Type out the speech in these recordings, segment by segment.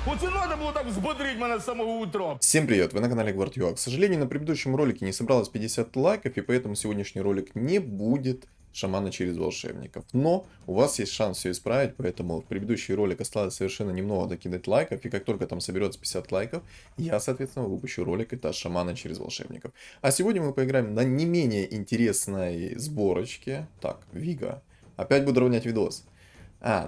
Оце надо було так взбодрить мене з самого утра. Всем привет, вы на канале GuardUA. К сожалению, на предыдущем ролике не собралось 50 лайков, и поэтому сегодняшний ролик не будет шамана через волшебников. Но у вас есть шанс все исправить, поэтому в предыдущий ролик осталось совершенно немного докидать лайков, и как только там соберется 50 лайков, я, соответственно, выпущу ролик это шамана через волшебников. А сегодня мы поиграем на не менее интересной сборочке. Так, Вига. Опять буду равнять видос.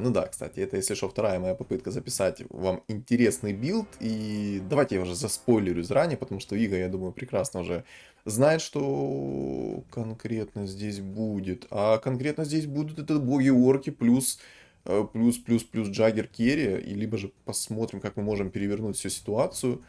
Ну да, кстати, это, если что, вторая моя попытка записать вам интересный билд. И давайте я уже заспойлерю заранее, потому что Вига, я думаю, прекрасно уже знает, что конкретно здесь будет. А конкретно здесь будут это боги-орки плюс Джаггер Керри. И либо же посмотрим, как мы можем перевернуть всю ситуацию.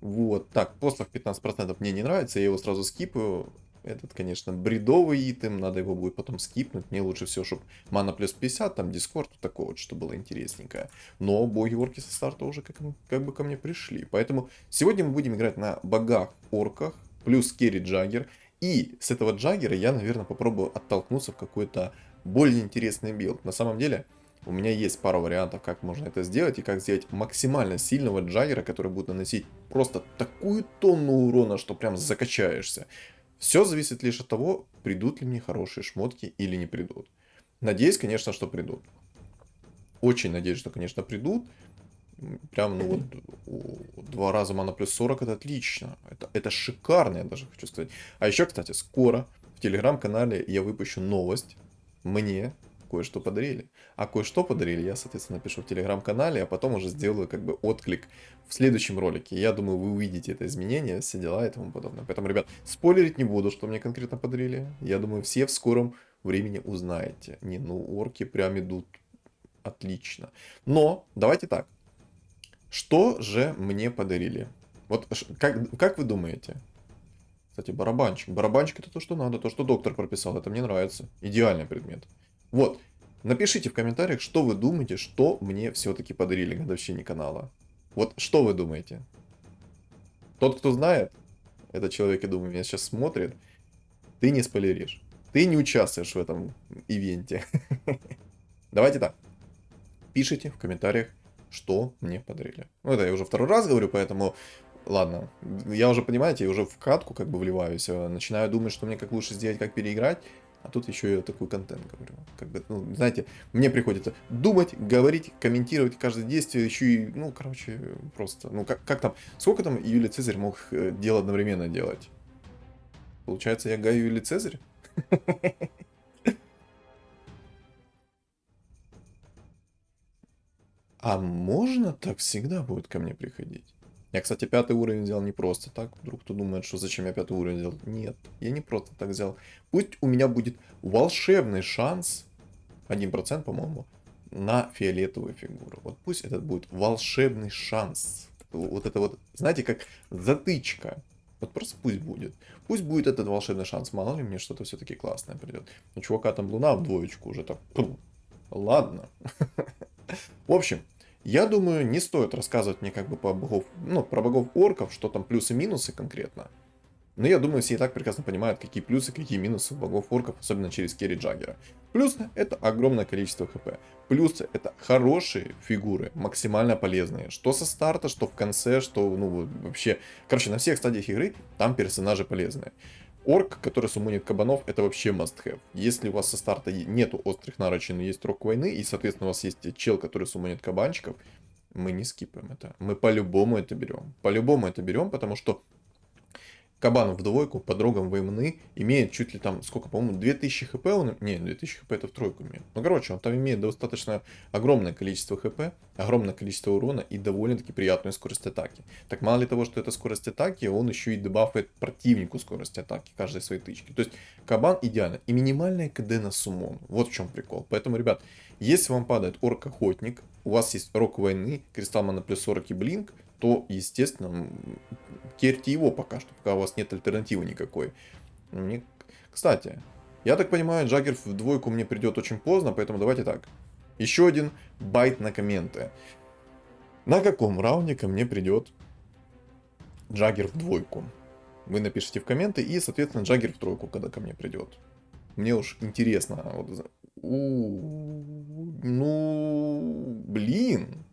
Вот, так, послах 15% мне не нравится, я его сразу скипаю. Этот, конечно, бредовый итем, надо его будет потом скипнуть. Мне лучше всего, чтобы мана плюс 50, там дискорд, такое вот, что было интересненькое. Но боги-орки со старта уже как бы ко мне пришли. Поэтому сегодня мы будем играть на богах-орках, плюс керри Джаггер. И с этого Джаггера я, наверное, попробую оттолкнуться в какой-то более интересный билд. На самом деле, у меня есть пара вариантов, как можно это сделать, и как сделать максимально сильного Джаггера, который будет наносить просто такую тонну урона, что прям закачаешься. Все зависит лишь от того, придут ли мне хорошие шмотки или не придут. Надеюсь, конечно, что придут. Очень надеюсь, что, конечно, придут. Прям, ну вот, 2 раза мана плюс 40 это отлично. Это шикарно, я даже хочу сказать. А еще, кстати, скоро в телеграм-канале я выпущу новость. Мне кое-что подарили. А кое-что подарили я, соответственно, напишу в телеграм-канале, а потом уже сделаю как бы отклик в следующем ролике. Я думаю, вы увидите это изменение, все дела и тому подобное. Поэтому, ребят, спойлерить не буду, что мне конкретно подарили. Я думаю, все в скором времени узнаете. Не, ну орки прям идут отлично. Но, давайте так. Что же мне подарили? Вот как вы думаете? Кстати, барабанчик. Барабанчик это то, что надо, то, что доктор прописал. Это мне нравится. Идеальный предмет. Вот. Напишите в комментариях, что вы думаете, что мне все-таки подарили к годовщине канала. Вот что вы думаете? Тот, кто знает, этот человек, я думаю, меня сейчас смотрит, ты не спойлеришь. Ты не участвуешь в этом ивенте. Давайте так. Пишите в комментариях, что мне подарили. Ну, это я уже второй раз говорю, поэтому... Ладно, я уже, понимаете, я уже в катку как бы вливаюсь, начинаю думать, что мне как лучше сделать, как переиграть, а тут еще я такой контент говорю. Как бы, ну, знаете, мне приходится думать, говорить, комментировать каждое действие, еще и, ну, короче, просто, ну, как там, сколько там Юлий Цезарь мог дело одновременно делать? Получается, я Гай Юлий Цезарь? А можно так всегда будет ко мне приходить? Я, кстати, 5-й уровень взял не просто так. Вдруг кто думает, что зачем я 5-й уровень взял. Нет, я не просто так взял. Пусть у меня будет волшебный шанс, 1%, по-моему, на фиолетовую фигуру. Вот пусть этот будет волшебный шанс. Вот это вот, знаете, как затычка. Вот просто пусть будет. Пусть будет этот волшебный шанс. Мало ли мне что-то все-таки классное придет. У чувака там луна в двоечку уже так. Ладно. В общем, я думаю, не стоит рассказывать мне как бы по богов, ну, про богов орков, что там плюсы-минусы конкретно. Но я думаю, все и так прекрасно понимают, какие плюсы, какие минусы у богов орков, особенно через керри Джаггера. Плюсы — это огромное количество хп. Плюсы — это хорошие фигуры, максимально полезные. Что со старта, что в конце, что, ну, вообще... Короче, на всех стадиях игры там персонажи полезные. Орк, который суммонит кабанов, это вообще must have. Если у вас со старта нету острых наручей, но есть рок войны, и, соответственно, у вас есть чел, который суммонит кабанчиков, мы не скипаем это. Мы по-любому это берем. По-любому это берем, потому что кабан в двойку под рогом войны имеет чуть ли там, сколько, по-моему, 2000 хп он... Не, 2000 хп это в тройку имеет. Ну, короче, он там имеет достаточно огромное количество хп, огромное количество урона и довольно-таки приятную скорость атаки. Так мало ли того, что это скорость атаки, он еще и дебафает противнику скорость атаки каждой своей тычки. То есть, кабан идеально. И минимальная КД на суммон. Вот в чем прикол. Поэтому, ребят, если вам падает орк-охотник, у вас есть рок войны, кристалл мана плюс 40 и блинк, то, естественно, керьте его пока что, пока у вас нет альтернативы никакой. Мне... Кстати, я так понимаю, Джаггер в двойку мне придет очень поздно, поэтому давайте так. Еще один байт на комменты. На каком раунде ко мне придет Джаггер в двойку? Вы напишите в комменты, и, соответственно, Джаггер в тройку, когда ко мне придет. Мне уж интересно. Вот... Ну, блин.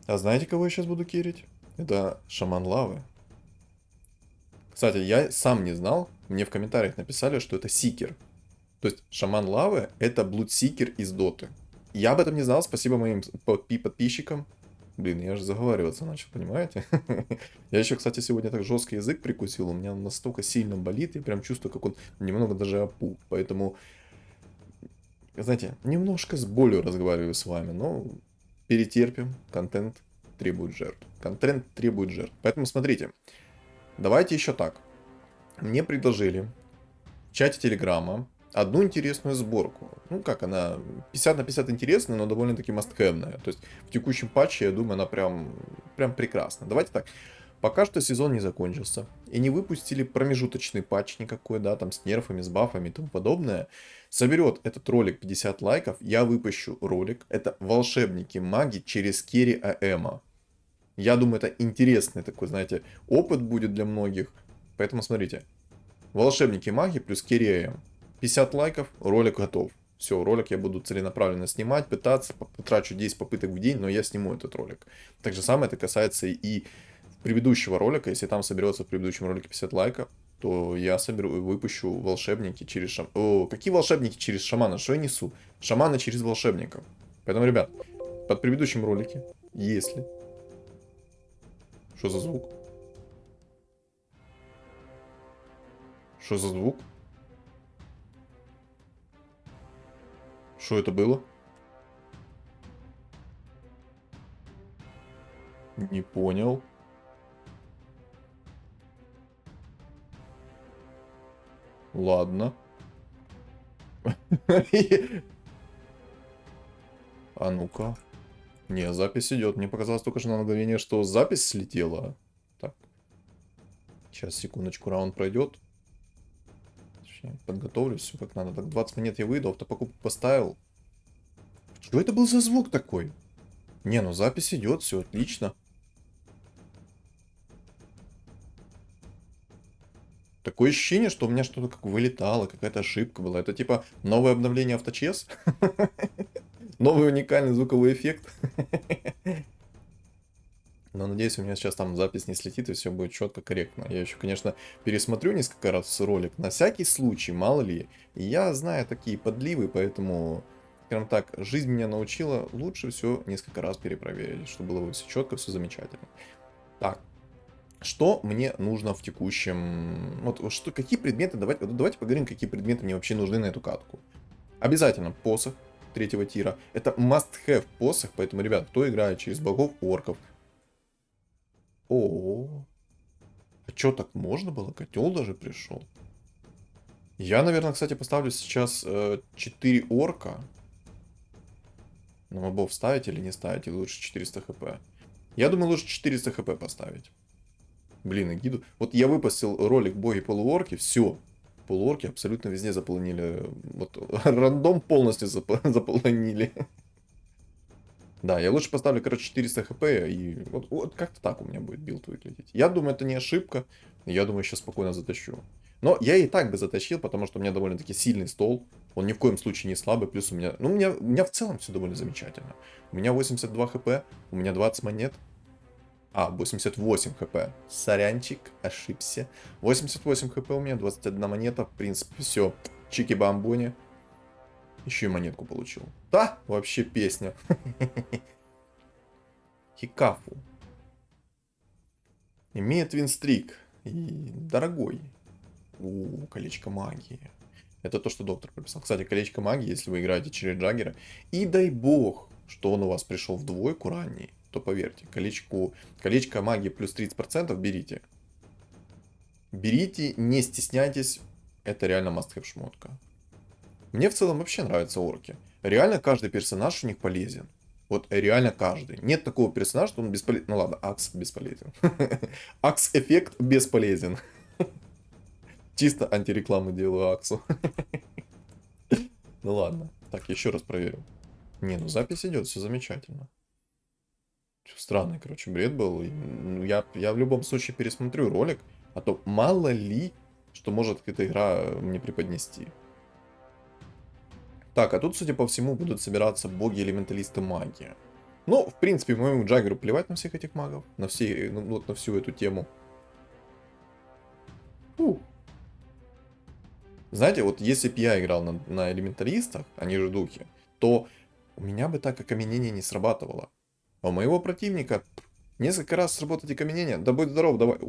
А знаете, кого я сейчас буду керить? Это шаман лавы. Кстати, я сам не знал, мне в комментариях написали, что это сикер. То есть шаман лавы это блудсикер из доты. Я об этом не знал, спасибо моим подписчикам. Блин, я же заговариваться начал, понимаете? Я еще, кстати, сегодня так жесткий язык прикусил, у меня он настолько сильно болит, я прям чувствую, как он немного даже опух. Поэтому, знаете, немножко с болью разговариваю с вами, но перетерпим, контент требует жертв. Контент требует жертв. Поэтому смотрите, давайте еще так. Мне предложили в чате Телеграма одну интересную сборку. Ну, как она, 50 на 50 интересная, но довольно-таки мастхэвная. То есть в текущем патче, я думаю, она прям прекрасна. Давайте так. Пока что сезон не закончился. И не выпустили промежуточный патч никакой, да, там с нерфами, с бафами и тому подобное. Соберет этот ролик 50 лайков, я выпущу ролик. Это волшебники-маги через керри АЭМа. Я думаю, это интересный такой, знаете, опыт будет для многих. Поэтому смотрите. Волшебники-маги плюс керри АЭМ. 50 лайков, ролик готов. Все, ролик я буду целенаправленно снимать, пытаться, потрачу 10 попыток в день, но я сниму этот ролик. Так же самое это касается и предыдущего ролика. Если там соберется в предыдущем ролике 50 лайков, то я выпущу волшебники через шамана. О, какие волшебники через шамана? Что я несу? Шамана через волшебников. Поэтому, ребят, под предыдущим ролике, если... Что за звук? Что за звук? Что это было? Не понял. Ладно. А ну-ка. Не, запись идет. Мне показалось только что на мгновение, что запись слетела. Так. Сейчас, секундочку, раунд пройдет. Точнее, подготовлюсь, все как надо. Так, 20 минут я выйду, автопокупку поставил. Что это был за звук такой? Не, ну запись идет, все отлично. Такое ощущение, что у меня что-то как вылетало, какая-то ошибка была. Это типа новое обновление авточес? Новый уникальный звуковой эффект? Но надеюсь, у меня сейчас там запись не слетит и все будет четко, корректно. Я еще, конечно, пересмотрю несколько раз ролик. На всякий случай, мало ли. Я знаю такие подливы, поэтому, скажем так, жизнь меня научила лучше все несколько раз перепроверить, чтобы было все четко, все замечательно. Так. Что мне нужно в текущем... Вот что, какие предметы... Давайте поговорим, какие предметы мне вообще нужны на эту катку. Обязательно посох третьего тира. Это must-have посох, поэтому, ребят, кто играет через богов орков... О, а чё, так можно было? Котел даже пришел. Я, наверное, кстати, поставлю сейчас 4 орка. На мобов ставить или не ставить? Или лучше 400 хп? Я думаю, лучше 400 хп поставить. Блин, и гиду. Вот я выпустил ролик боги полуорки, все. Полуорки абсолютно везде заполонили. Вот рандом полностью заполонили. Да, я лучше поставлю, короче, 400 хп, и вот как-то так у меня будет билд выглядеть. Я думаю, это не ошибка. Я думаю, сейчас спокойно затащу. Но я и так бы затащил, потому что у меня довольно-таки сильный стол. Он ни в коем случае не слабый, плюс у меня... Ну, у меня в целом все довольно замечательно. У меня 82 хп, у меня 20 монет. 88 хп. Сорянчик, ошибся. 88 хп у меня, 21 монета. В принципе, все. Чики-бамбони. Еще и монетку получил. Да, вообще песня. Хикафу. Имеет винстрик. И дорогой. Колечко магии. Это то, что доктор прописал. Кстати, колечко магии, если вы играете через Джаггера. И дай бог, что он у вас пришел в двойку ранний, то поверьте, колечко магии плюс 30% берите. Берите, не стесняйтесь. Это реально must-have шмотка. Мне в целом вообще нравятся орки. Реально каждый персонаж у них полезен. Вот реально каждый. Нет такого персонажа, что он бесполезен. Ну ладно, Акс бесполезен. Акс-эффект бесполезен. Чисто антирекламу делаю Аксу. Ну ладно. Так, еще раз проверю. Не, ну запись идет, все замечательно. Странный, короче, бред был. Я в любом случае пересмотрю ролик, а то мало ли, что может эта игра мне преподнести. Так, а тут, судя по всему, будут собираться боги-элементалисты магии. Ну, в принципе, моему Джаггеру плевать на всех этих магов, на все, ну, вот на всю эту тему. Фу. Знаете, вот если бы я играл на элементаристах, они же духи, то у меня бы так окаменение не срабатывало. А у моего противника несколько раз сработать окаменение. Да будь здоров, давай.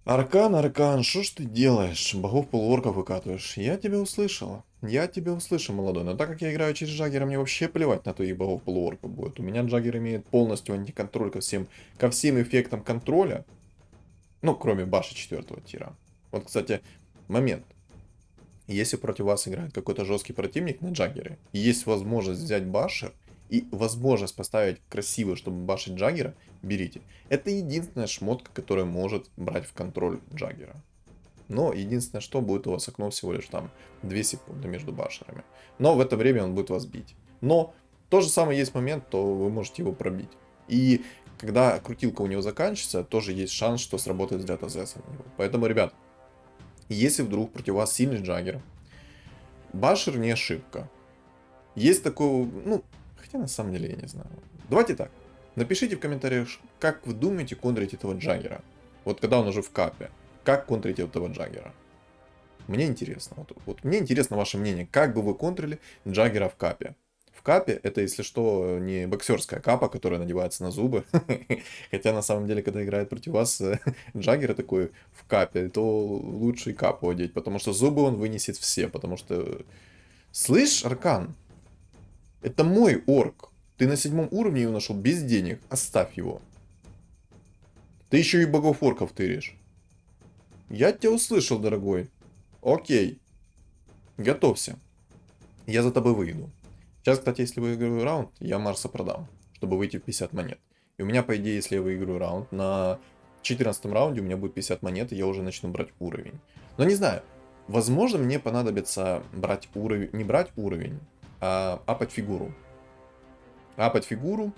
Аркан, Аркан, что ж ты делаешь? Богов полуорков выкатываешь. Я тебя услышал. Я тебя услышал, молодой. Но так как я играю через Джаггера, мне вообще плевать на твоих богов полуорков будет. У меня Джаггер имеет полностью антиконтроль ко всем эффектам контроля. Ну, кроме баши 4 тира. Вот, кстати, момент. Если против вас играет какой-то жесткий противник на Джаггере, и есть возможность взять башер, и возможность поставить красиво, чтобы башить Джаггера, берите. Это единственная шмотка, которая может брать в контроль Джаггера. Но единственное, что будет у вас окно всего лишь там 2 секунды между башерами. Но в это время он будет вас бить. Но то же самое есть момент, то вы можете его пробить. И когда крутилка у него заканчивается, тоже есть шанс, что сработает взгляд АЗС на него. Поэтому, ребят, если вдруг против вас сильный Джаггер, башер не ошибка. Есть такое, ну, хотя на самом деле я не знаю. Давайте так. Напишите в комментариях, как вы думаете контрить этого Джаггера. Вот когда он уже в капе. Как контрить этого Джаггера? Мне интересно. Вот мне интересно ваше мнение. Как бы вы контрили Джаггера в капе? В капе это, если что, не боксерская капа, которая надевается на зубы. Хотя на самом деле, когда играет против вас Джаггер такой в капе, то лучше и капу одеть. Потому что зубы он вынесет все. Потому что... Слышь, Аркан? Это мой орк. Ты на 7 уровне его нашел без денег. Оставь его. Ты еще и богов орков тыришь. Я тебя услышал, дорогой. Окей. Готовься. Я за тобой выйду. Сейчас, кстати, если выиграю раунд, я Марса продам, чтобы выйти в 50 монет. И у меня, по идее, если я выиграю раунд, на 14 раунде у меня будет 50 монет, и я уже начну брать уровень. Но не знаю. Возможно, мне понадобится брать уровень, не брать уровень, а апать фигуру. Апать фигуру,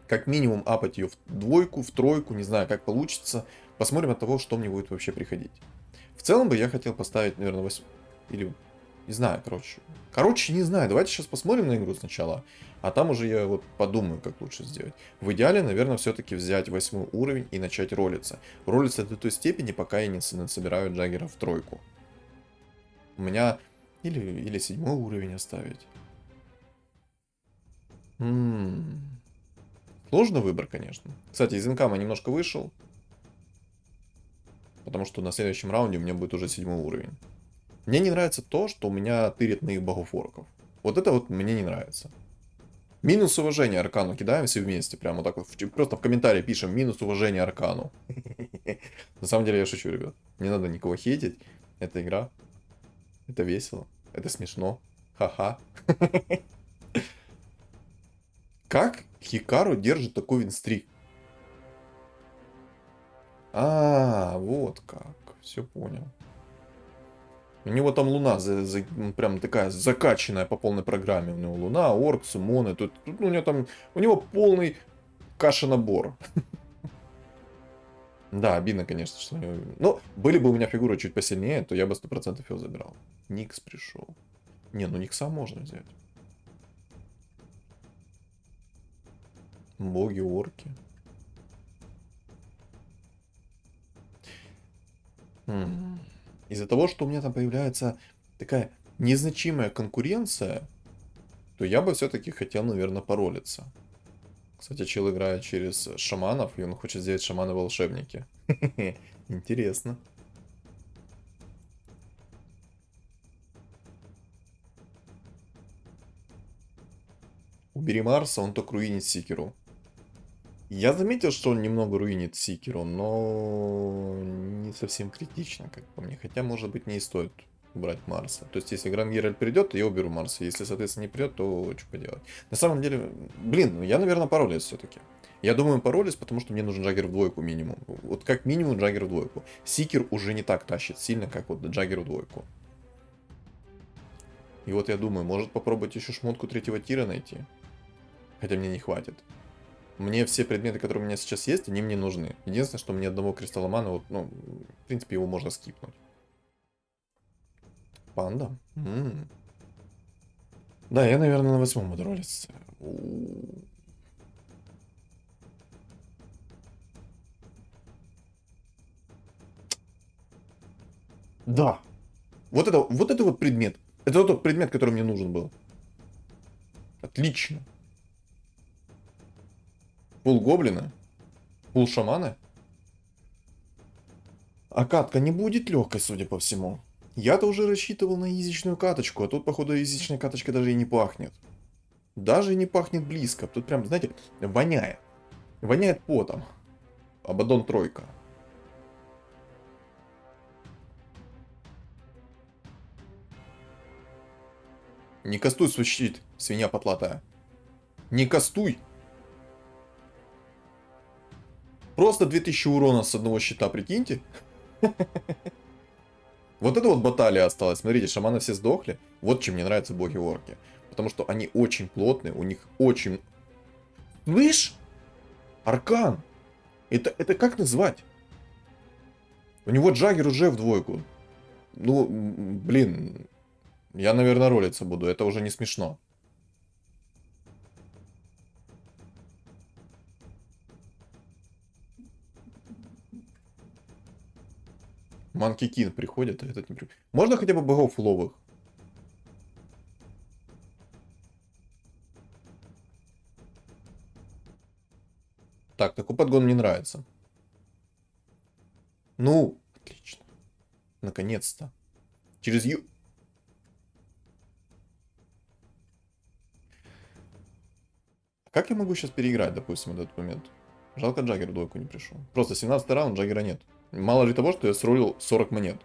как минимум апать ее в двойку, в тройку, не знаю, как получится. Посмотрим от того, что мне будет вообще приходить. В целом бы я хотел поставить, наверное, 8... Или... Не знаю, короче. Короче, не знаю. Давайте сейчас посмотрим на игру сначала. А там уже я вот подумаю, как лучше сделать. В идеале, наверное, все-таки взять 8 уровень и начать ролиться. Ролиться до той степени, пока я не собираю Джаггера в тройку. У меня... Или 7 уровень оставить. Сложный выбор, конечно. Кстати, из инкама немножко вышел. Потому что на следующем раунде у меня будет уже 7 уровень. Мне не нравится то, что у меня тырит моих богов орков. Вот это вот мне не нравится. Минус уважения Аркану кидаем все вместе. Прямо так вот. Просто в комментарии пишем минус уважения Аркану. На самом деле я шучу, ребят. Не надо никого хейтить. Это игра. Это весело. Это смешно. Ха-ха. Как Хикару держит такой винстрик? Вот как. Все понял. У него там луна прям такая закачанная по полной программе. У него луна, орк, сумоны. Тут у него там... У него полный каша-набор. Да, обидно, конечно, что... Ну, были бы у меня фигуры чуть посильнее, то я бы 100% его забирал. Никс пришел. Не, ну Никса можно взять. Боги, орки. Из-за того, что у меня там появляется такая незначимая конкуренция, то я бы все-таки хотел, наверное, поролиться. Кстати, чел играет через шаманов, и он хочет сделать шаманы-волшебники. Интересно. Убери Марса, он только руинит Сикеру. Я заметил, что он немного руинит Сикеру, но не совсем критично, как по мне. Хотя, может быть, не и стоит убрать Марса. То есть, если Гранд Геральт придет, то я уберу Марса. Если, соответственно, не придет, то что поделать. На самом деле, блин, я, наверное, поролиз все-таки. Я думаю, поролиз, потому что мне нужен Джаггер в двойку минимум. Вот как минимум Джаггер в двойку. Сикер уже не так тащит сильно, как вот Джаггер в двойку. И вот я думаю, может попробовать еще шмотку 3-го тира найти. Хотя мне не хватит. Мне все предметы, которые у меня сейчас есть, они мне нужны. Единственное, что мне одного кристалла маны, вот, ну, в принципе, его можно скипнуть. Панда? Да, я, наверное, на 8-м буду ролиться. Да. Вот это вот предмет. Это тот предмет, который мне нужен был. Отлично. Пул гоблина. Пул шамана. А катка не будет легкой, судя по всему. Я-то уже рассчитывал на изичную каточку, а тут, походу, изичная каточка даже и не пахнет. Даже и не пахнет близко. Тут прям, знаете, воняет. Воняет потом. Абаддон тройка. Не кастуй свой щит, свинья потлатая. Не кастуй. Просто 2000 урона с одного щита, прикиньте. Вот это вот баталия осталась. Смотрите, шаманы все сдохли. Вот чем мне нравятся боги-орки. Потому что они очень плотные, у них очень... Слышь? Аркан. Это как назвать? У него Джаггер уже в двойку. Ну, блин. Я, наверное, ролиться буду. Это уже не смешно. Манки Кин приходит, а этот не приходит. Можно хотя бы богов фуловых? Так, такой подгон мне нравится. Ну, отлично. Наконец-то. Через Ю... Как я могу сейчас переиграть, допустим, в этот момент? Жалко, Джаггер в двойку не пришел. Просто 17 раунд, Джаггера нет. Мало ли того, что я срулил 40 монет.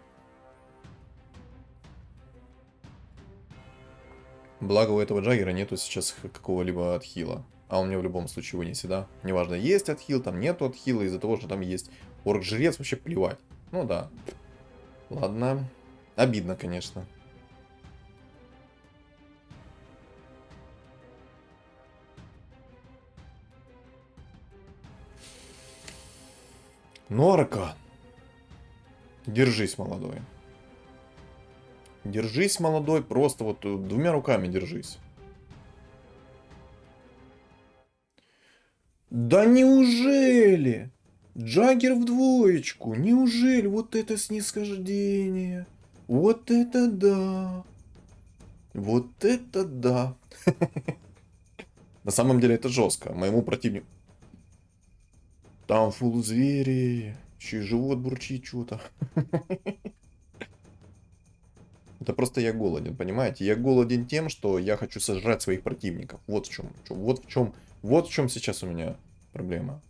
Благо у этого Джаггера нету сейчас какого-либо отхила. А он мне в любом случае вынесет, да? Неважно, есть отхил, там нету отхила, из-за того, что там есть орк-жрец, вообще плевать. Ну да. Ладно. Обидно, конечно. Ну, Аркан. Держись, молодой. Держись, молодой, просто вот двумя руками держись. Да неужели? Джаггер в двоечку. Неужели? Вот это снисхождение. Вот это да. Вот это да. На самом деле это жестко. Моему противнику... Там фул звери. Еще и живот бурчит что-то. Это просто я голоден, понимаете? Я голоден тем, что я хочу сожрать своих противников. Вот в чем. Вот в чем сейчас у меня проблема.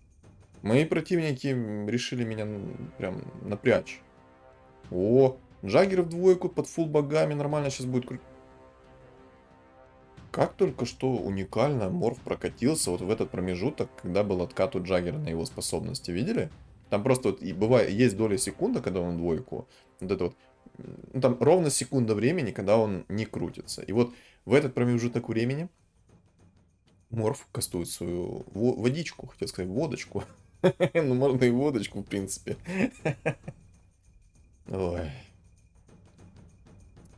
Мои противники решили меня прям напрячь. О, Джаггер в двойку под фул богами нормально сейчас будет крутить. Как только что уникально Морф прокатился вот в этот промежуток, когда был откат у Джаггера на его способности. Видели? Там просто вот и бывает, есть доля секунды, когда он двойку. Вот это вот. Ну, там ровно секунда времени, когда он не крутится. И вот в этот промежуток времени Морф кастует свою водичку, хотел сказать водочку. Ну, можно и водочку, в принципе. Ой.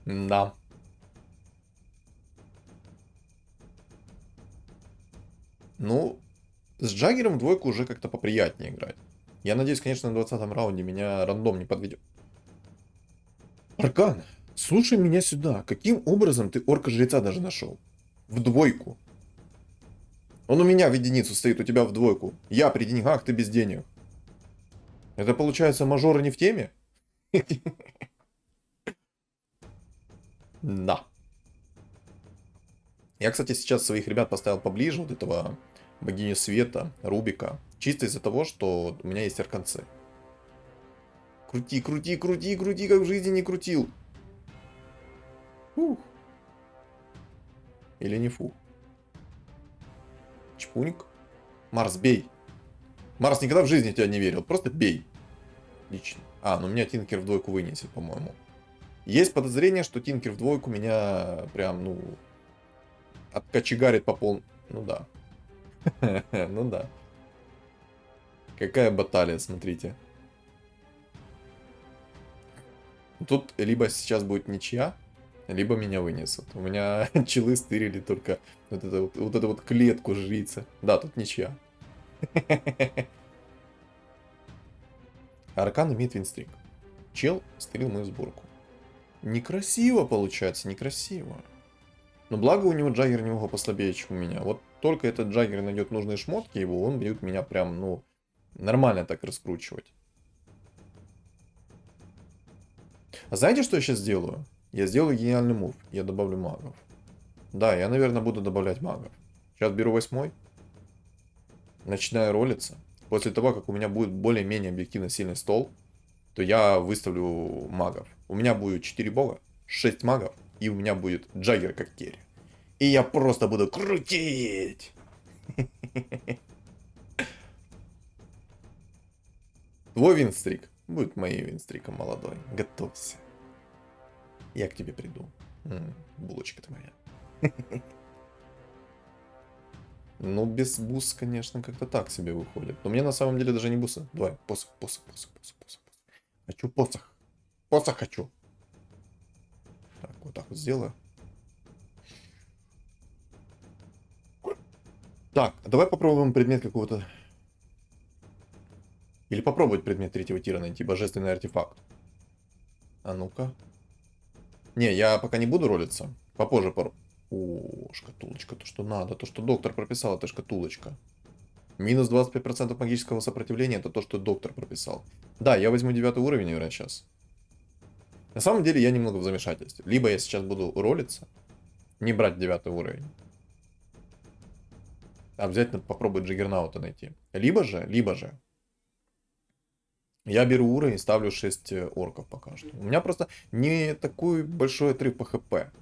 Да. Ну, с Джаггером в двойку уже как-то поприятнее играть. Я надеюсь, конечно, на 20-м раунде меня рандом не подведет. Аркан, слушай меня сюда. Каким образом ты орка-жреца даже нашел? В двойку. Он у меня в единицу стоит, у тебя в двойку. Я при деньгах, ты без денег. Это получается мажоры не в теме? Да. Я, кстати, сейчас своих ребят поставил поближе, вот этого богиню света, Рубика. Чисто из-за того, что у меня есть арканцы. Крути, крути, крути, крути, как в жизни не крутил. Фух. Или не фу. Чпуник. Марс, бей. Марс никогда в жизни тебя не верил, просто бей. Лично. А, ну меня Тинкер в двойку вынесет, по-моему. Есть подозрение, что Тинкер в двойку меня прям, ну, откочегарит по полному. Ну да. Ну да. Какая баталия, смотрите. Тут либо сейчас будет ничья, Либо меня вынесут. У меня челы стырили только вот эту вот клетку жрицы. Да, тут ничья. Аркан имеет винстрик. Чел стырил мою сборку. Некрасиво получается, некрасиво. Но благо у него Джаггер немного послабее, чем у меня. Вот только этот Джаггер найдет нужные шмотки его, он будет меня прям, ну, нормально так раскручивать. А знаете, что я сейчас сделаю? Я сделаю гениальный мув. Я добавлю магов. Да, я, наверное, буду добавлять магов. Сейчас беру 8. Начинаю ролиться. После того, как у меня будет более-менее объективно сильный стол, то я выставлю магов. У меня будет 4 бога, 6 магов, и у меня будет Джаггер как керри. И я просто буду крутить! Твой винстрик будет моим винстриком, молодой. Готовься. Я к тебе приду. Булочка ты моя. Ну, без бус, конечно, как-то так себе выходит. Но мне на самом деле даже не бусы. Давай, посох. Хочу посох. Посох хочу. Так, вот так вот сделаю. Так, давай попробуем предмет какого-то. Или попробовать предмет третьего тира найти. Божественный артефакт. А ну-ка. Не, я пока не буду ролиться. Попозже пару. О, шкатулочка. То, что надо. То, что доктор прописал, это шкатулочка. Минус 25% магического сопротивления, это то, что доктор прописал. Да, я возьму 9 уровень, наверное, сейчас. На самом деле я немного в замешательстве. Либо я сейчас буду ролиться, не брать 9 уровень, а обязательно попробовать Джиггернаута найти. Либо же, я беру уровень и ставлю 6 орков пока что. У меня просто не такой большой отрыв по хп.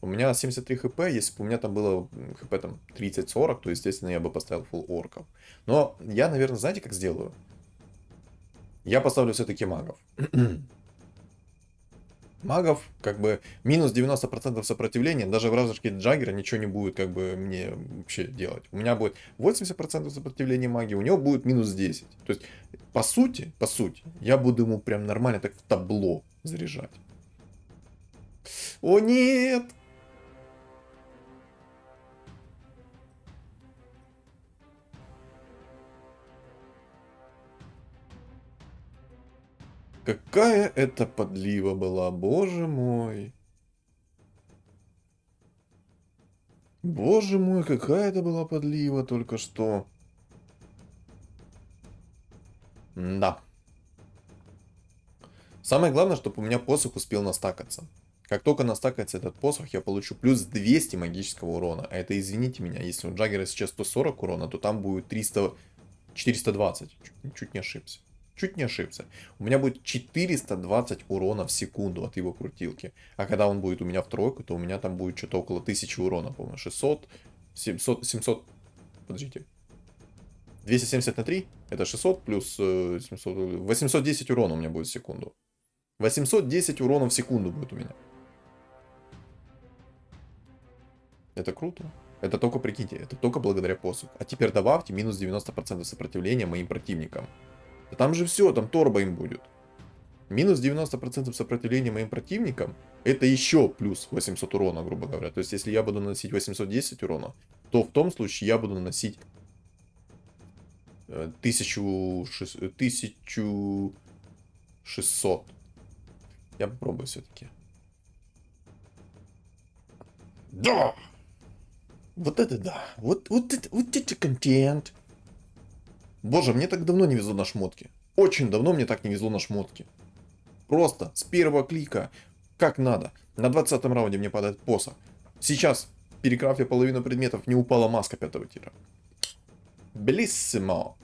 У меня 73 хп, если бы у меня там было хп там 30-40, то, естественно, я бы поставил фулл орков. Но я, наверное, знаете, как сделаю? Я поставлю все-таки магов. Магов, как бы, минус 90% сопротивления, даже в разрушке Джаггера ничего не будет, как бы, мне вообще делать. У меня будет 80% сопротивления магии, у него будет минус 10. То есть, по сути, я буду ему прям нормально так в табло заряжать. О, нет! Какая это подлива была, боже мой. Боже мой, какая это была подлива только что. Да. Самое главное, чтобы у меня посох успел настакаться. Как только настакается этот посох, я получу плюс 200 магического урона. А это, извините меня, если у Джаггера сейчас 140 урона, то там будет 420. Чуть не ошибся. Чуть не ошибся. У меня будет 420 урона в секунду от его крутилки. А когда он будет у меня в тройку, то у меня там будет что-то около 1000 урона, по-моему. 600, 700. Подождите. 270 на 3, это 600 плюс 700, 810 урона у меня будет в секунду. 810 урона в секунду будет у меня. Это круто. Это только, прикиньте, это только благодаря посоху. А теперь добавьте минус 90% сопротивления моим противникам. Да там же все, там торбо им будет. Минус 90% сопротивления моим противникам, это еще плюс 800 урона, грубо говоря. То есть, если я буду наносить 810 урона, то в том случае я буду наносить 1600. Я попробую все-таки. Да! Вот это да! Вот это контент! Боже, мне так давно не везло на шмотки. Очень давно мне так не везло на шмотки. Просто с первого клика, как надо. На 20 раунде мне падает посох. Сейчас, перекрафтив половину предметов, не упала маска 5 тира. Белиссимо.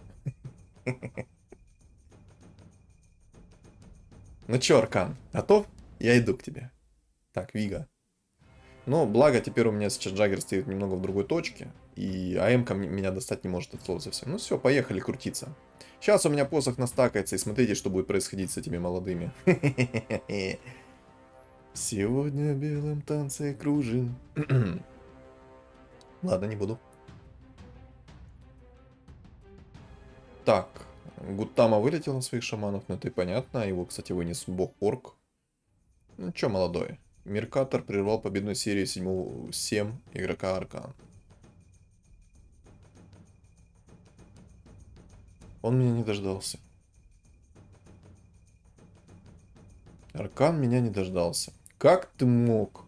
Ну чё, Аркан, готов? Я иду к тебе. Так, Вига. Но благо теперь у меня сейчас Джаггер стоит немного в другой точке. И АМ-ка меня достать не может от слова совсем. Ну все, поехали крутиться. Сейчас у меня посох настакается. И смотрите, что будет происходить с этими молодыми. Сегодня в белом танце кружим. Ладно, не буду. Так, Гуттама вылетел на своих шаманов, но это и понятно. Его, кстати, вынес бог Орк. Ну чё, молодой? Меркатор прервал победную серию 7 игрока Аркан. Он меня не дождался. Аркан меня не дождался. Как ты мог?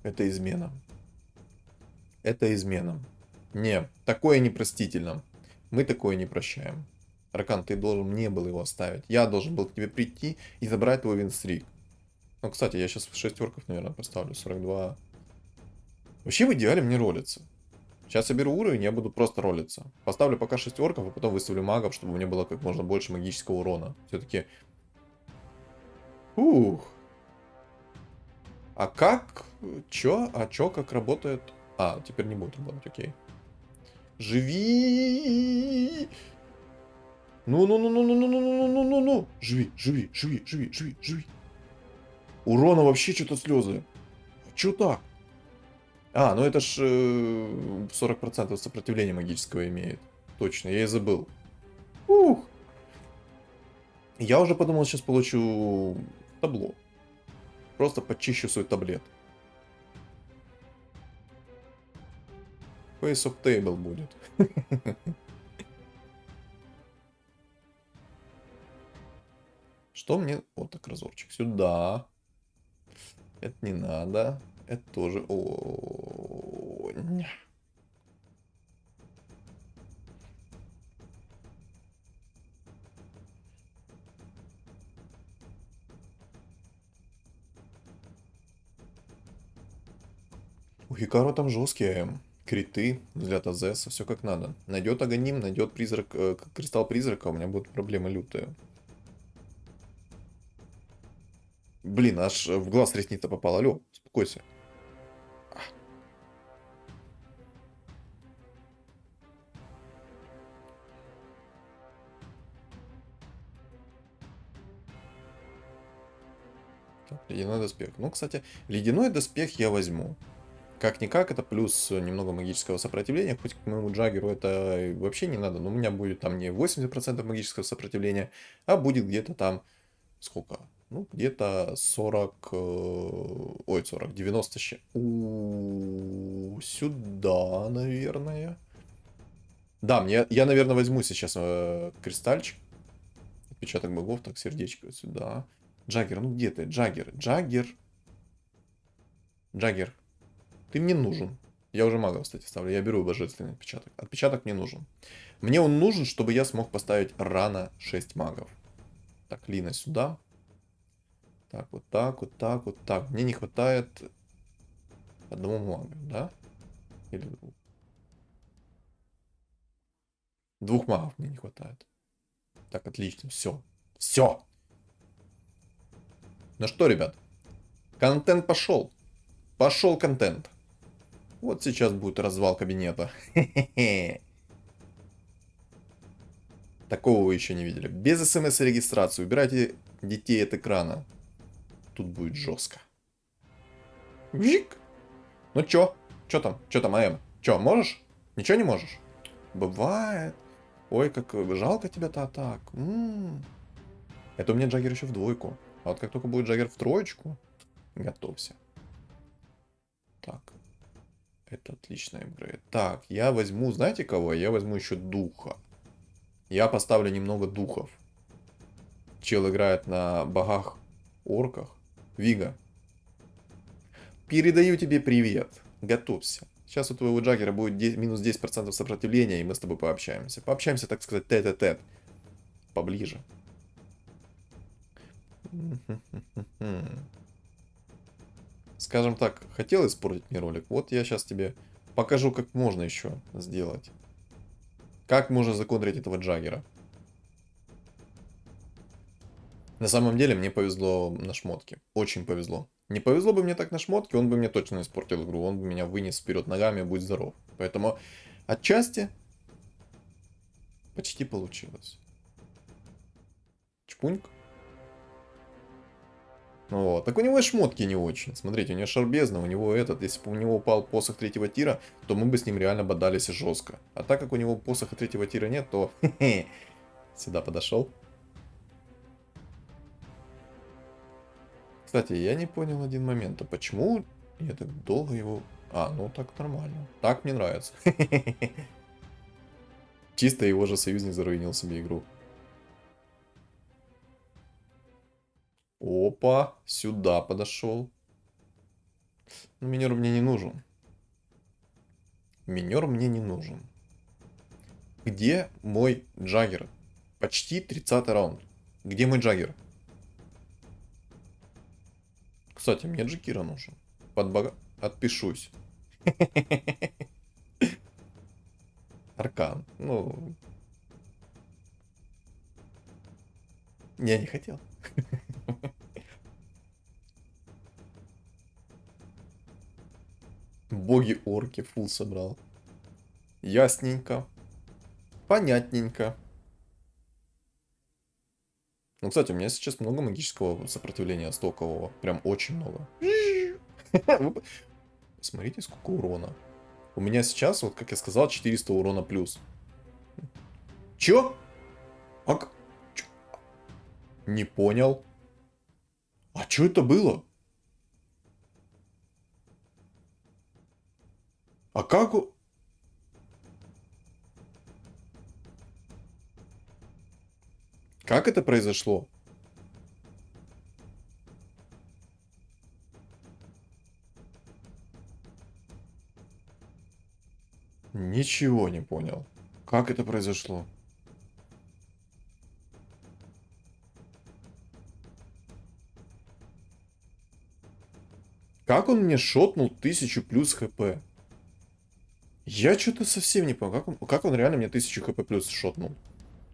Это измена. Это измена. Не, такое непростительно. Мы такое не прощаем. Аркан, ты должен не был его оставить. Я должен был к тебе прийти и забрать твой винстрик. Ну, кстати, я сейчас 6 орков, наверное, поставлю. 42. Вообще в идеале мне ролится. Сейчас я беру уровень, я буду просто ролиться. Поставлю пока 6 орков, а потом выставлю магов, чтобы у меня было как можно больше магического урона. Все-таки... Ух. А как? Чё? А чё, как работает? А, теперь не будет работать, окей. Живи! Ну. Живи. Урона вообще что-то слезы. Чё так? А, ну это ж 40% сопротивления магического имеет. Точно, я и забыл. Ух! Я уже подумал, сейчас получу табло. Просто почищу свой таблет. Face of Table будет. Что мне... Вот так разорчик. Сюда. Это не надо. Это тоже... О, у Хикаро там жесткие криты, взгляд Азеса, все как надо. Найдет Аганим, найдет призрак, кристалл призрака, у меня будут проблемы лютые. Блин, аж в глаз ресница попала. Алло, успокойся. Так, ледяной доспех. Ну, кстати, ледяной доспех я возьму. Как-никак, это плюс немного магического сопротивления. Хоть к моему Джаггеру это вообще не надо. Но у меня будет там не 80% магического сопротивления, а будет где-то там... Сколько? Ну, где-то 40... Ой, 40, 90 сюда, наверное. Да, я, наверное, возьму сейчас кристальчик. Отпечаток богов, так, сердечко сюда. Джаггер, ну где ты? Джаггер. Ты мне нужен. Я уже мага, кстати, ставлю. Я беру божественный отпечаток. Отпечаток мне нужен. Мне он нужен, чтобы я смог поставить рано 6 магов. Так, Лина сюда. Так, вот так, вот так, вот так. Мне не хватает одного мага, да? Или двух? Двух магов мне не хватает. Так, отлично, все. Все! Ну что, ребят? Контент пошел. Пошел контент. Вот сейчас будет развал кабинета. Такого вы еще не видели. Без смс-регистрации. Убирайте детей от экрана. Тут будет жестко. Вжик. Ну чё? Чё там? Чё там, АМ? Чё, можешь? Ничего не можешь? Бывает. Ой, как жалко тебя-то так. Это у меня Джаггер еще в двойку. А вот как только будет Джаггер в троечку, готовься. Так. Это отличная игра. Так, я возьму, знаете кого? Я возьму еще духа. Я поставлю немного духов. Чел играет на богах-орках. Вига. Передаю тебе привет. Готовься. Сейчас у твоего Джаггера будет минус 10% сопротивления, и мы с тобой пообщаемся. Пообщаемся, так сказать, тет-а-тет. Поближе. Скажем так, хотел испортить мне ролик? Вот я сейчас тебе покажу, как можно еще сделать. Как можно законтрить этого Джаггера. На самом деле мне повезло на шмотке. Очень повезло. Не повезло бы мне так на шмотке, он бы мне точно испортил игру. Он бы меня вынес вперед ногами, будь здоров. Поэтому отчасти почти получилось. Чпуньк. Вот. Так у него и шмотки не очень. Смотрите, у него шарбезно, у него этот. Если бы у него упал посох третьего тира, то мы бы с ним реально бодались жестко. А так как у него посоха третьего тира нет, то сюда подошел. Кстати, я не понял один момент. А почему я так долго его... А, ну так нормально. Так мне нравится. Чисто его же союзник заруинил себе игру. Опа, сюда подошел. Ну, минер мне не нужен. Минер мне не нужен. Где мой Джаггер? Почти 30 раунд. Где мой Джаггер? Кстати, мне Джакира нужен. Отпишусь. Аркан. Ну, я не хотел. Боги-орки фул собрал. Ясненько. Понятненько. Ну, кстати, у меня сейчас много магического сопротивления стокового. Прям очень много. Вы посмотрите, сколько урона. У меня сейчас, вот как я сказал, 400 урона плюс. Чё? Чё? Не понял. А чё это было? А как... Как это произошло? Ничего не понял. Как это произошло? Как он мне шотнул 1000 плюс хп? Я что-то совсем не понял. Как он реально мне 1000 хп плюс шотнул?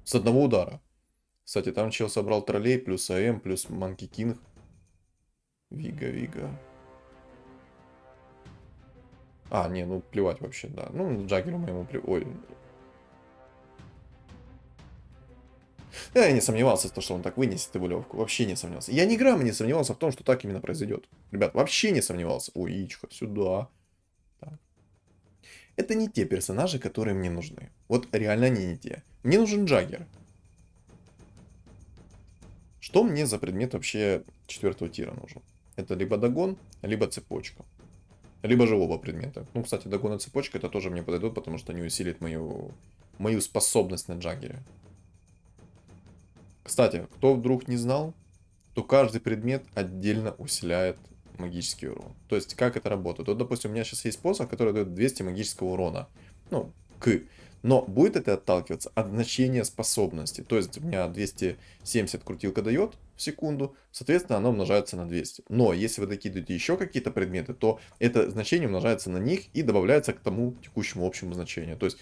С одного удара. Кстати, там чел собрал троллей, плюс АМ, плюс Манки Кинг. Вига. А, не, ну плевать вообще, да. Ну, Джаггеру моему плевать. Ой. Я не сомневался в том, что он так вынесет его левку. Вообще не сомневался. Я ни грамма не сомневался в том, что так именно произойдет. Ребят, вообще не сомневался. Ой, яичко, сюда. Так. Это не те персонажи, которые мне нужны. Вот реально они не те. Мне нужен Джаггер. Что мне за предмет вообще 4-го тира нужен? Это либо догон, либо цепочка. Либо же оба предмета. Ну, кстати, догон и цепочка это тоже мне подойдут, потому что они усилят мою способность на Джаггере. Кстати, кто вдруг не знал, то каждый предмет отдельно усиляет магический урон. То есть, как это работает? Вот, допустим, у меня сейчас есть посох, который дает 200 магического урона. Ну, Но будет это отталкиваться от значения способности. То есть, у меня 270 крутилка дает в секунду, соответственно, оно умножается на 200. Но если вы докидываете еще какие-то предметы, то это значение умножается на них и добавляется к тому текущему общему значению. То есть,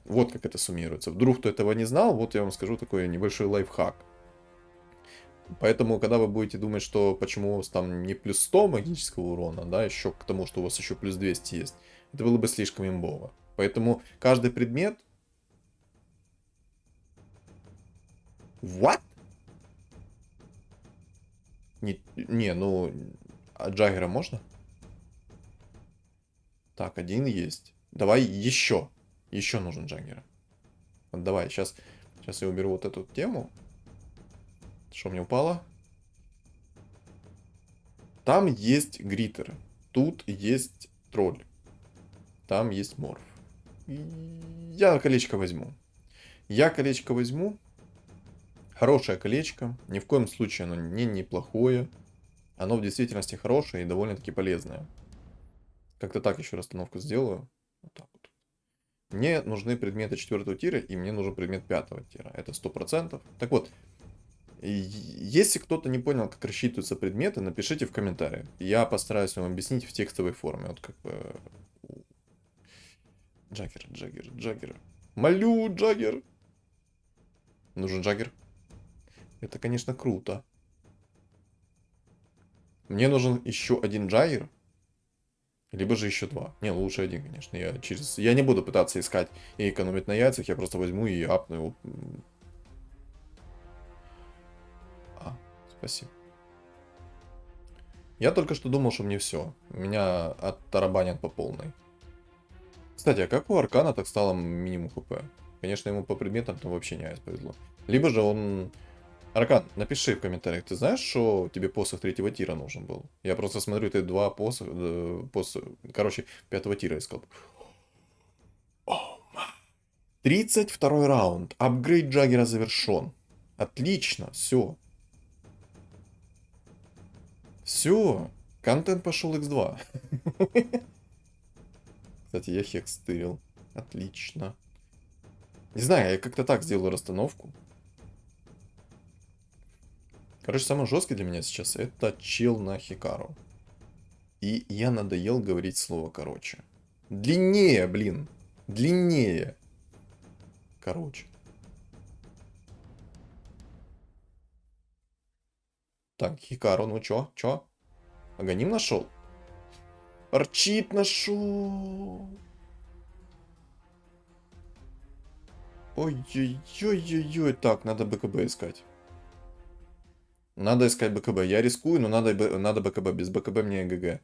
вот как это суммируется. Вдруг кто этого не знал, вот я вам скажу такой небольшой лайфхак. Поэтому, когда вы будете думать, что почему у вас там не плюс 100 магического урона, да, еще к тому, что у вас еще плюс 200 есть, это было бы слишком имбово. Поэтому каждый предмет... What? Ну... А Джаггера можно? Так, один есть. Давай еще. Еще нужен Джаггера. Вот давай, сейчас я уберу вот эту тему. Что мне упало? Там есть гриттер. Тут есть тролль. Там есть морф. Я колечко возьму. Хорошее колечко. Ни в коем случае оно не неплохое. Оно в действительности хорошее и довольно-таки полезное. Как-то так еще расстановку сделаю. Вот так вот. Мне нужны предметы 4-го тира, и мне нужен предмет 5-го тира. Это 100%. Так вот, если кто-то не понял, как рассчитываются предметы, напишите в комментариях. Я постараюсь вам объяснить в текстовой форме. Вот как бы... Джаггер. Молю, Джаггер. Нужен Джаггер. Это, конечно, круто. Мне нужен еще один Джаггер. Либо же еще два. Не, лучше один, конечно. Я не буду пытаться искать и экономить на яйцах. Я просто возьму и апну его. Спасибо. Я только что думал, что мне все. Меня оттарабанят по полной. Кстати, а как у Аркана так стало минимум хп? Конечно, ему по предметам там вообще не повезло. Либо же он Аркан, напиши в комментариях, ты знаешь, что тебе посох третьего тира нужен был? Я просто смотрю, ты два короче, пятого тира искал. 32 раунд. Апгрейд Джаггера завершен. Отлично, все. Все. Контент пошел x2. Кстати, я хекс стырил. Отлично. Не знаю, я как-то так сделаю расстановку. Короче, самый жесткий для меня сейчас это чел на Хикару. И я надоел говорить слово короче. Длиннее, блин. Длиннее. Короче. Так, Хикару, ну чё? Чё? Аганим нашел? Арчит нашел. Ой-ой-ой-ой-ой. Так, надо БКБ искать. Надо искать БКБ. Я рискую, но надо БКБ. Без БКБ мне ГГ.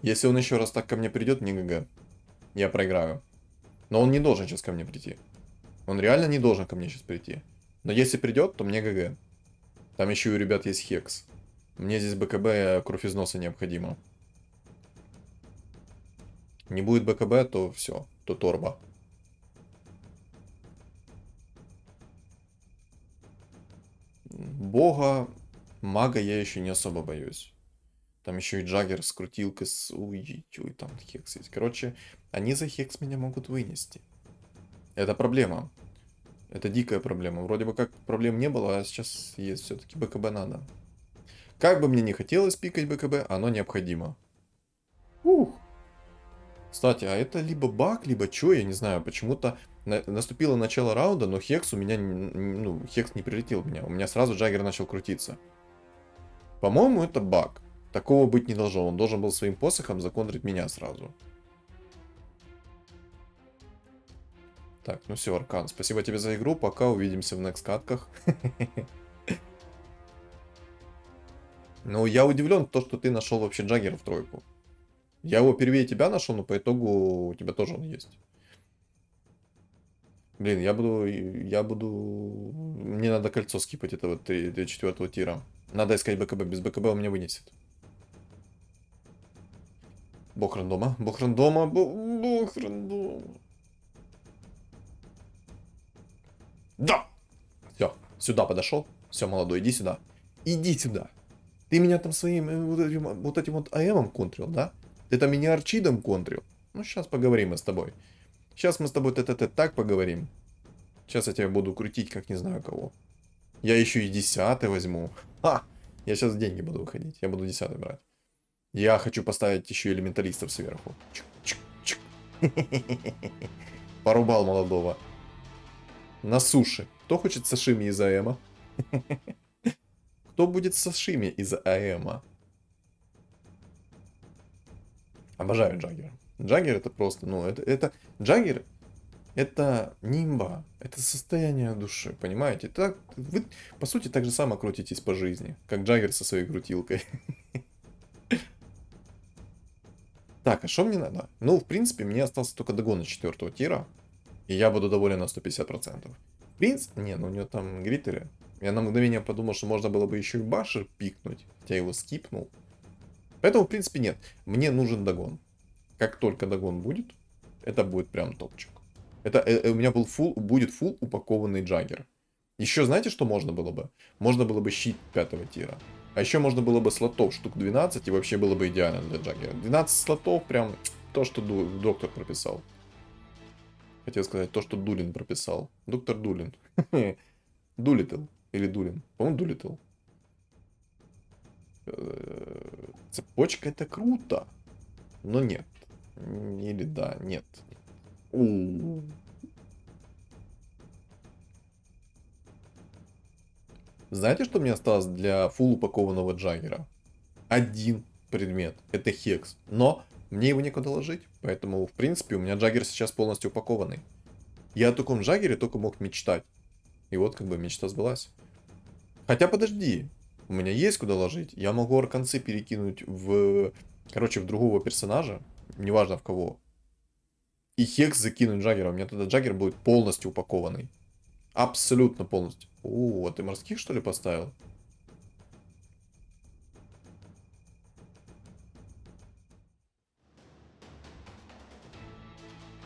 Если он еще раз так ко мне придет, мне ГГ. Я проиграю. Но он не должен сейчас ко мне прийти. Он реально не должен ко мне сейчас прийти. Но если придет, то мне ГГ. Там еще и у ребят есть хекс. Мне здесь БКБ кровь из носа необходимо. Не будет БКБ, то все. То торба. Бога, мага я еще не особо боюсь. Там еще и Джаггер с крутилкой с... Ой-ой-ой, там хекс есть. Короче, они за хекс меня могут вынести. Это проблема. Это дикая проблема. Вроде бы как проблем не было, а сейчас есть все-таки БКБ надо. Как бы мне не хотелось пикать БКБ, оно необходимо. Ух. Кстати, а это либо баг, либо что, я не знаю. Почему-то наступило начало раунда, но хекс у меня... Ну, хекс не прилетел в меня. У меня сразу Джаггер начал крутиться. По-моему, это баг. Такого быть не должно. Он должен был своим посохом законтрить меня сразу. Так, ну все, Аркан, спасибо тебе за игру. Пока, увидимся в next катках. Ну, я удивлен, то, что ты нашел вообще Джаггера в тройку. Я его первее тебя нашел, но по итогу у тебя тоже он есть. Блин, Мне надо кольцо скипать этого 4-го тира. Надо искать БКБ. Без БКБ он меня вынесет. Бог рандома. Бог рандома. Бог рандома. Да! Все, сюда подошел. Все, молодой, иди сюда. Иди сюда. Ты меня там своим вот этим вот АМом контрил, да? Ты там меня арчидом контрил. Ну, сейчас поговорим мы с тобой. Сейчас мы с тобой так поговорим. Сейчас я тебя буду крутить, как не знаю кого. Я еще и 10-й возьму. Ха! Я сейчас деньги буду выходить. Я буду 10-й брать. Я хочу поставить еще элементалистов сверху. Чик-чик-чик. Порубал молодого. На суше. Кто хочет сашими из АМа? Кто будет сашими из АМа? Обожаю Джаггера. Джаггер это просто, ну, Джаггер это не имба, это состояние души, понимаете? Так, вы, по сути, так же само крутитесь по жизни, как Джаггер со своей крутилкой. Так, а что мне надо? Ну, в принципе, мне остался только догон 4-го тира, и я буду доволен на 150%. Не, ну у него там гритеры. Я на мгновение подумал, что можно было бы еще и башер пикнуть, хотя я его скипнул. Поэтому, в принципе, нет. Мне нужен догон. Как только догон будет, это будет прям топчик. Это у меня будет фул упакованный Джаггер. Еще знаете, что можно было бы? Можно было бы щит 5-го тира. А еще можно было бы слотов штук 12, и вообще было бы идеально для Джаггера. 12 слотов прям то, что доктор прописал. Хотел сказать то, что Дулин прописал. Доктор Дулин. Дулитл. Или Дулин. По-моему, Дулитл. Цепочка это круто. Но нет. Или да, нет. Знаете, что мне осталось для фул упакованного Джаггера? Один предмет. Это хекс. Но мне его некуда ложить. Поэтому, в принципе, у меня Джаггер сейчас полностью упакованный. Я о таком Джаггере только мог мечтать. И вот как бы мечта сбылась. Хотя подожди. У меня есть куда ложить. Я могу арканцы перекинуть в Короче, в другого персонажа, неважно в кого, и Хекс закинуть Джаггера, у меня тогда Джаггер будет полностью упакованный. Абсолютно полностью. О, а ты морских, что ли, поставил?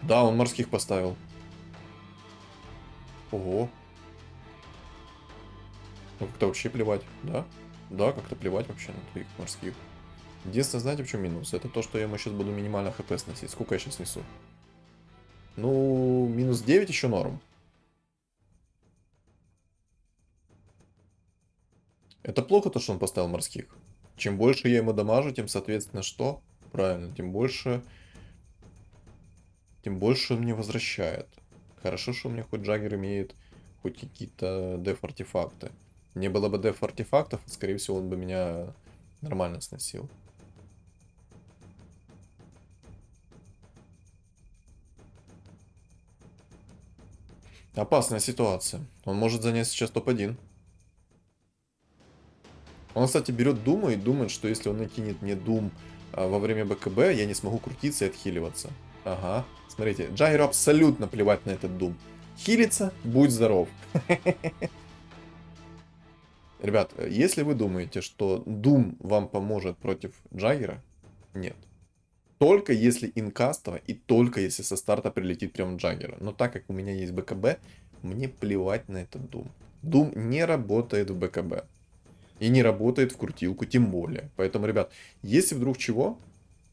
Да, он морских поставил. Ого. Ну, как-то вообще плевать, да? Да, как-то плевать вообще на твоих морских. Единственное, знаете, в чем минус? Это то, что я ему сейчас буду минимально хп сносить. Сколько я сейчас несу? Ну, минус 9 еще норм. Это плохо, то, что он поставил морских. Чем больше я ему дамажу, тем, соответственно, что? Правильно, тем больше он мне возвращает. Хорошо, что у меня хоть Джаггер имеет хоть какие-то деф-артефакты. Не было бы деф-артефактов, скорее всего, он бы меня нормально сносил. Опасная ситуация. Он может занять сейчас топ-1. Он, кстати, берет Думу и думает, что если он накинет мне Дум во время БКБ, я не смогу крутиться и отхиливаться. Ага. Смотрите, Джаггеру абсолютно плевать на этот Дум. Хилиться, будь здоров. Ребят, если вы думаете, что Дум вам поможет против Джаггера, нет. Только если инкастово и только если со старта прилетит прям Джаггера. Но так как у меня есть БКБ, мне плевать на этот Дум. Дум не работает в БКБ. И не работает в крутилку, тем более. Поэтому, ребят, если вдруг чего,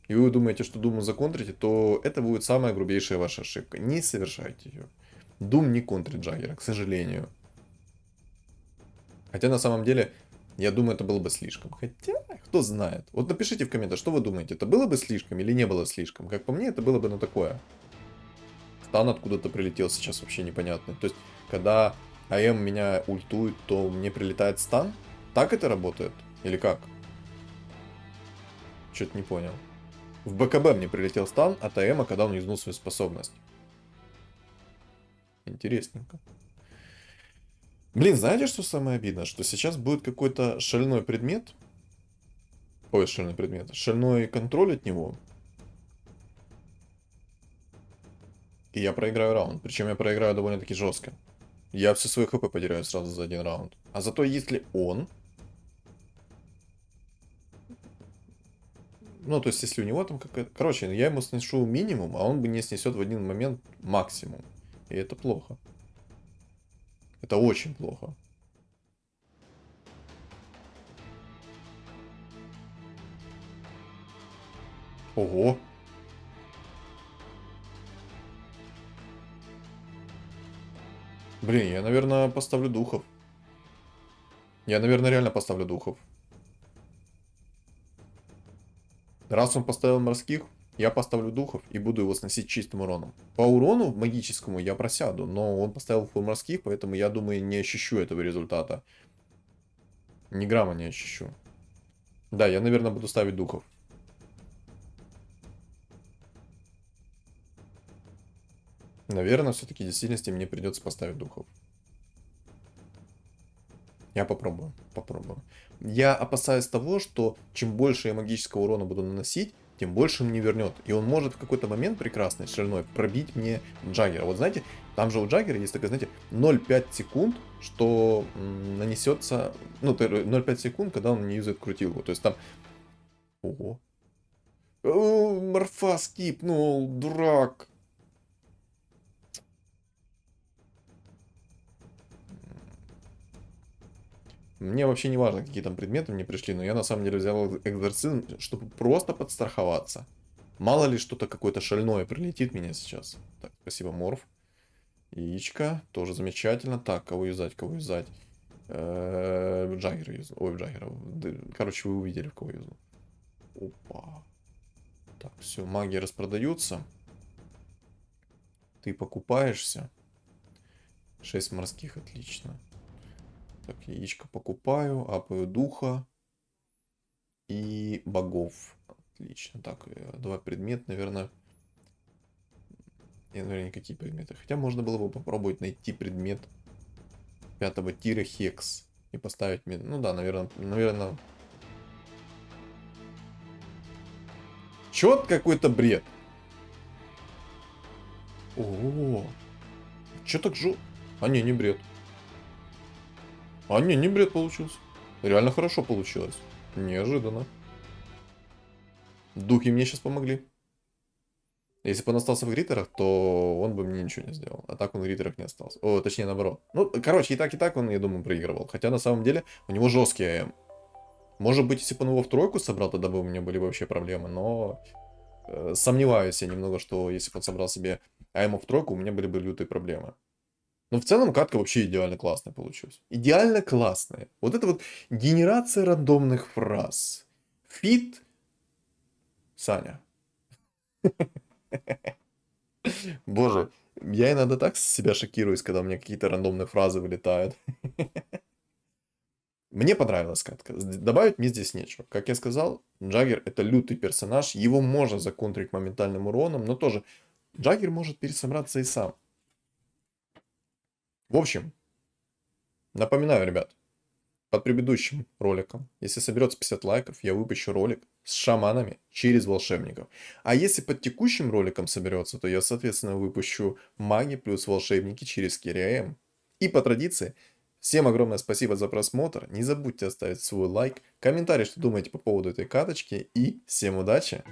и вы думаете, что Думу законтрите, то это будет самая грубейшая ваша ошибка. Не совершайте ее. Дум не контрит Джаггера, к сожалению. Хотя на самом деле, я думаю, это было бы слишком. Хотя, кто знает. Вот напишите в комментах, что вы думаете, это было бы слишком или не было слишком. Как по мне, это было бы на такое. Стан откуда-то прилетел сейчас вообще непонятный. То есть, когда АМ меня ультует, то мне прилетает стан? Так это работает? Или как? Что-то не понял. В БКБ мне прилетел стан от АМа, когда он юзнул свою способность. Интересненько. Блин, знаете, что самое обидное? Что сейчас будет какой-то шальной предмет. Ой, шальной предмет. Шальной контроль от него. И я проиграю раунд. Причем я проиграю довольно-таки жестко. Я все свои хп потеряю сразу за один раунд. А зато если он... Ну, то есть, если у него там какая-то... Короче, я ему снесу минимум, а он бы не снесет в один момент максимум. И это плохо. Это очень плохо. Ого. Блин, я, наверное, поставлю духов. Я, наверное, реально поставлю духов. Раз он поставил морских, я поставлю духов и буду его сносить чистым уроном. По урону магическому я просяду, но он поставил фул морских, поэтому я думаю, не ощущу этого результата. Ни грамма не ощущу. Да, я, наверное, буду ставить духов. Наверное, все-таки в действительности мне придется поставить духов. Я попробую, попробую. Я опасаюсь того, что чем больше я магического урона буду наносить, тем больше мне вернет. И он может в какой-то момент прекрасный, шальной, пробить мне Джаггера. Вот знаете, там же у Джаггера есть такая, знаете, 0,5 секунд, что нанесется... Ну, 0,5 секунд, когда он не юзает крутилку. То есть там... Ого. Морфа скипнул, дурак. Мне вообще не важно, какие там предметы мне пришли, но я на самом деле взял экзорцизм, чтобы просто подстраховаться. Мало ли что-то какое-то шальное прилетит меня сейчас. Так, спасибо, Морф. Яичко, тоже замечательно. Так, кого юзать, кого юзать? Джаггера юзал. Ой, Джаггера. Короче, вы увидели, в кого юзал. Опа. Так, все, маги распродаются. Ты покупаешься. 6 морских, отлично. Так, яичко покупаю, апаю духа и богов. Отлично. Так, два предмета, наверное. Я, наверное, никакие предметы. Хотя можно было бы попробовать найти предмет 5-го тира Хекс и поставить... Ну да, наверное... Чё какой-то бред? О, чё так А не, не бред. А не, не бред получился. Реально хорошо получилось. Неожиданно. Духи мне сейчас помогли. Если бы он остался в гритерах, то он бы мне ничего не сделал. А так он в гритерах не остался. О, точнее, наоборот. Ну, короче, и так он, я думаю, проигрывал. Хотя, на самом деле, у него жесткий АМ. Может быть, если бы он его в тройку собрал, тогда бы у меня были вообще проблемы. Но сомневаюсь я немного, что если бы он собрал себе АМ в тройку, у меня были бы лютые проблемы. Но в целом катка вообще идеально классная получилась. Идеально классная. Вот это вот генерация рандомных фраз. Фит Саня. Боже, я иногда так с себя шокируюсь, когда у меня какие-то рандомные фразы вылетают. Мне понравилась катка. Добавить мне здесь нечего. Как я сказал, Джаггер это лютый персонаж. Его можно законтрить моментальным уроном, но тоже Джаггер может пересобраться и сам. В общем, напоминаю, ребят, под предыдущим роликом, если соберется 50 лайков, я выпущу ролик с шаманами через волшебников. А если под текущим роликом соберется, то я, соответственно, выпущу маги плюс волшебники через Кириэм. И по традиции, всем огромное спасибо за просмотр. Не забудьте оставить свой лайк, комментарий, что думаете по поводу этой каточки. И всем удачи!